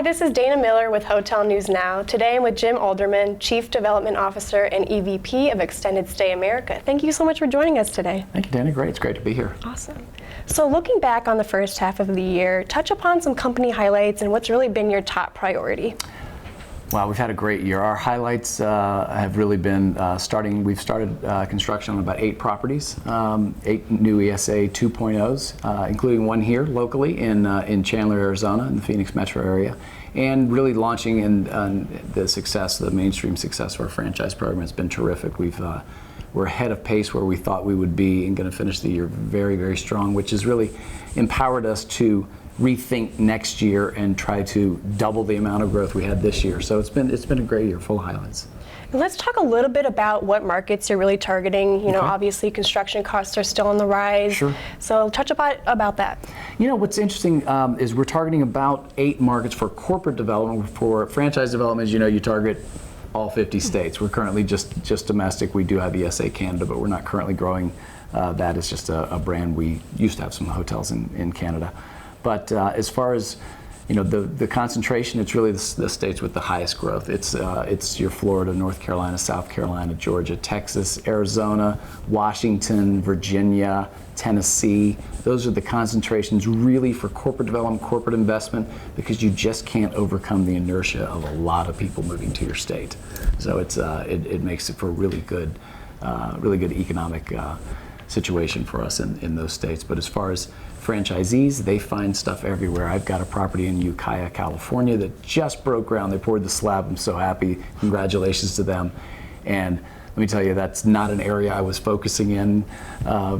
this is Dana Miller with Hotel News Now. Today I'm with Jim Alderman, Chief Development Officer and EVP of Extended Stay America. Thank you so much for joining us today. Thank you, Dana. Great. It's great to be here. Awesome. So looking back on the first half of the year, touch upon some company highlights and what's really been your top priority. Wow, we've had a great year. Our highlights have really been we've started construction on about 8 properties, 8 new ESA 2.0s, including one here locally in Chandler, Arizona, in the Phoenix metro area, and really launching in the mainstream success of our franchise program has been terrific. We're ahead of pace where we thought we would be and going to finish the year very, very strong, which has really empowered us to rethink next year and try to double the amount of growth we had this year. So it's been a great year, full of highlights. Let's talk a little bit about what markets you're really targeting. You know, Okay. obviously construction costs are still on the rise. Sure. So touch about that. You know, what's interesting is we're targeting about 8 markets for corporate development. For franchise development, as you know, you target all 50 states. We're currently just domestic. We do have ESA Canada, but we're not currently growing that. It's just a brand. We used to have some hotels in Canada. But as far as the concentration, it's really the states with the highest growth. It's your Florida, North Carolina, South Carolina, Georgia, Texas, Arizona, Washington, Virginia, Tennessee. Those are the concentrations really for corporate development, corporate investment, because you just can't overcome the inertia of a lot of people moving to your state. So it makes it for a really good economic situation for us in those states. But as far as franchisees, they find stuff everywhere. I've got a property in Ukiah, California that just broke ground. They poured the slab. I'm so happy. Congratulations to them. And let me tell you, that's not an area I was focusing in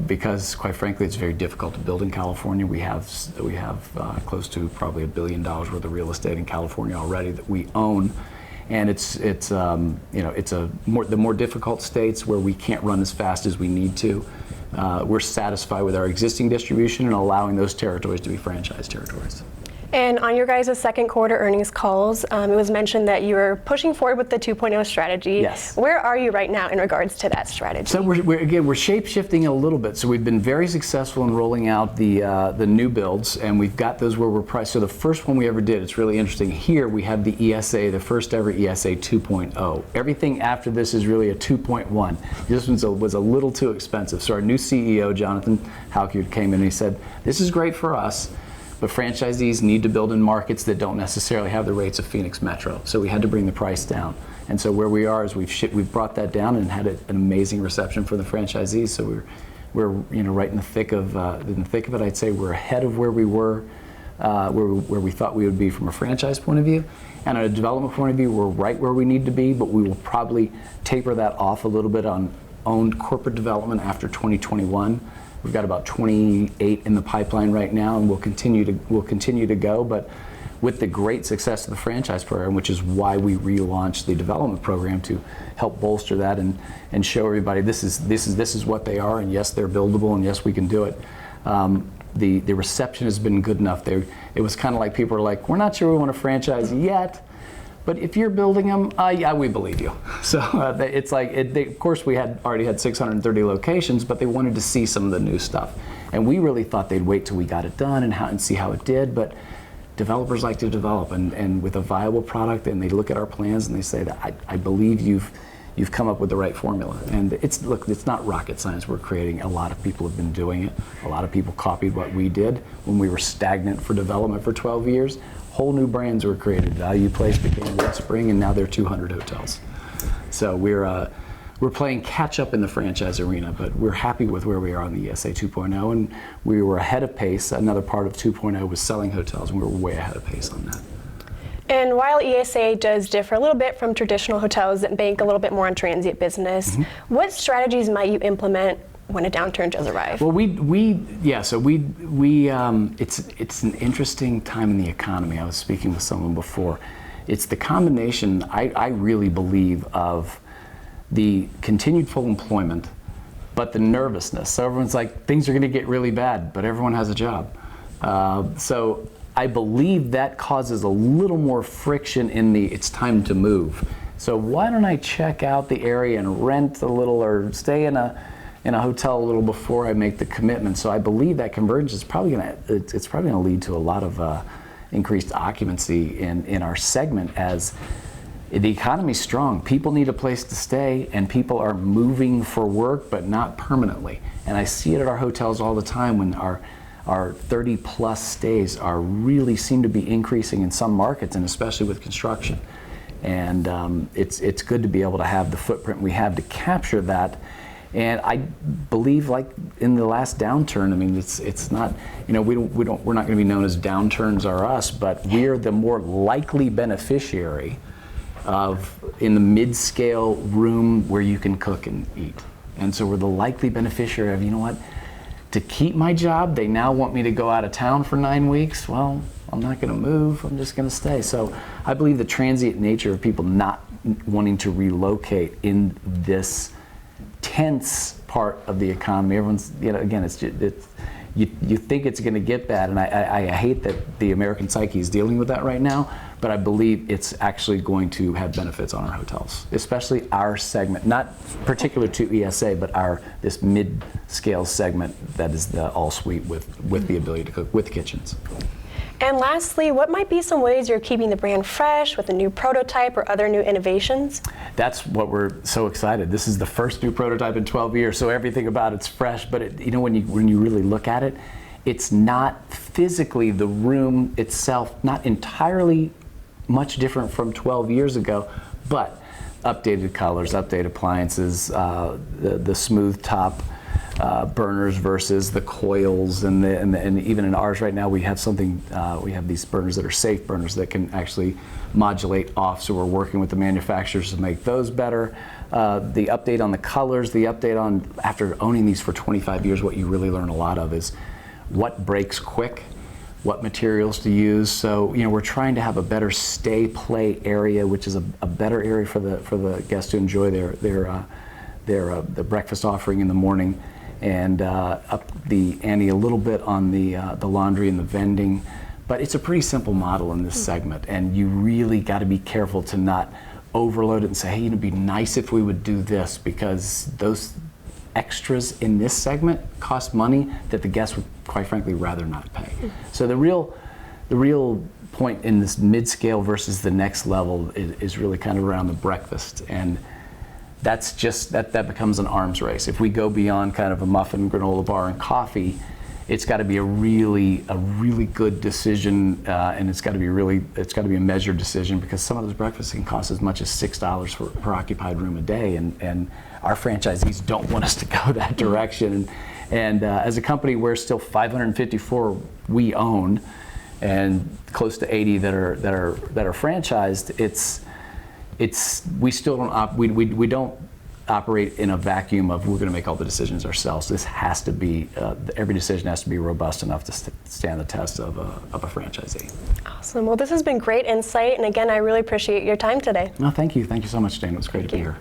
because, quite frankly, it's very difficult to build in California. We have close to probably $1 billion worth of real estate in California already that we own. And it's the more difficult states where we can't run as fast as we need to. We're satisfied with our existing distribution and allowing those territories to be franchise territories. And on your guys' second quarter earnings calls, it was mentioned that you were pushing forward with the 2.0 strategy. Yes. Where are you right now in regards to that strategy? So we're shape-shifting a little bit. So we've been very successful in rolling out the new builds, and we've got those where we're priced. So the first one we ever did, it's really interesting. Here we have the ESA, the first ever ESA 2.0. Everything after this is really a 2.1. This one was a little too expensive. So our new CEO, Jonathan Halkyard, came in and he said, "This is great for us, but franchisees need to build in markets that don't necessarily have the rates of Phoenix Metro." So we had to bring the price down. And so where we are is we've brought that down and had an amazing reception for the franchisees. So we're right in the thick of it. I'd say we're ahead of where we were, where we thought we would be from a franchise point of view. And on a development point of view, we're right where we need to be, but we will probably taper that off a little bit on owned corporate development after 2021. We've got about 28 in the pipeline right now, and we'll continue to go. But with the great success of the franchise program, which is why we relaunched the development program to help bolster that and show everybody this is what they are, and yes, they're buildable, and yes, we can do it. The reception has been good enough. It was kind of like people are like, "We're not sure we want to franchise yet, but if you're building them, yeah, we believe you." So it's like, of course, we already had 630 locations, but they wanted to see some of the new stuff. And we really thought they'd wait till we got it done and see how it did. But developers like to develop, and with a viable product, and they look at our plans and they say that I believe you've come up with the right formula. And it's not rocket science we're creating. A lot of people have been doing it. A lot of people copied what we did when we were stagnant for development for 12 years. Whole new brands were created. Value Place became WoodSpring, and now there are 200 hotels. So we're playing catch up in the franchise arena, but we're happy with where we are on the ESA 2.0, and we were ahead of pace. Another part of 2.0 was selling hotels, and we were way ahead of pace on that. And while ESA does differ a little bit from traditional hotels that bank a little bit more on transient business, what strategies might you implement when a downturn does arrive? Well, it's an interesting time in the economy. I was speaking with someone before. It's the combination, I really believe, of the continued full employment, but the nervousness. So everyone's like, things are going to get really bad, but everyone has a job. So I believe that causes a little more friction in it's time to move. So why don't I check out the area and rent a little, or stay in a hotel a little before I make the commitment? So I believe that convergence is probably going to lead to a lot of increased occupancy in our segment as the economy's strong. People need a place to stay, and people are moving for work, but not permanently. And I see it at our hotels all the time when our 30-plus stays really seem to be increasing in some markets, and especially with construction. And it's good to be able to have the footprint we have to capture that. And I believe, like in the last downturn, I mean, it's not, we're not going to be known as downturns are us, but we're the more likely beneficiary in the mid-scale room where you can cook and eat. And so we're the likely beneficiary of, what, to keep my job, they now want me to go out of town for 9 weeks. Well, I'm not going to move, I'm just going to stay. So I believe the transient nature of people not wanting to relocate in this tense part of the economy, everyone's, again, you think it's going to get bad, and I hate that the American psyche is dealing with that right now, but I believe it's actually going to have benefits on our hotels, especially our segment, not particular to ESA, but this mid-scale segment that is the all-suite with the ability to cook with kitchens. And lastly, what might be some ways you're keeping the brand fresh with a new prototype or other new innovations? That's what we're so excited. This is the first new prototype in 12 years, so everything about it's fresh. But when you really look at it, it's not physically the room itself, not entirely much different from 12 years ago, but updated colors, updated appliances, the smooth top burners versus the coils, and even in ours right now we have we have these burners that are safe burners that can actually modulate off, so we're working with the manufacturers to make those better. The update on the colors, the update on, after owning these for 25 years, what you really learn a lot of is what breaks quick, what materials to use. So we're trying to have a better stay play area, which is a better area for the guests to enjoy their breakfast offering in the morning, and up the ante a little bit on the laundry and the vending. But it's a pretty simple model in this segment, and you really got to be careful to not overload it and say, hey, it'd be nice if we would do this, because those extras in this segment cost money that the guests would, quite frankly, rather not pay. So the real point in this mid-scale versus the next level is really kind of around the breakfast, and that's just that becomes an arms race. If we go beyond kind of a muffin, granola bar, and coffee, it's got to be a really good decision, and it's got to be a measured decision, because some of those breakfasts can cost as much as $6 per occupied room a day, and our franchisees don't want us to go that direction. And as a company, we're still 554 we own, and close to 80 that are franchised. We still don't operate in a vacuum of we're going to make all the decisions ourselves. This has to be every decision has to be robust enough to stand the test of a franchisee. Awesome. Well, this has been great insight, and again, I really appreciate your time today. No, thank you. Thank you so much, Dana. It was great to be here.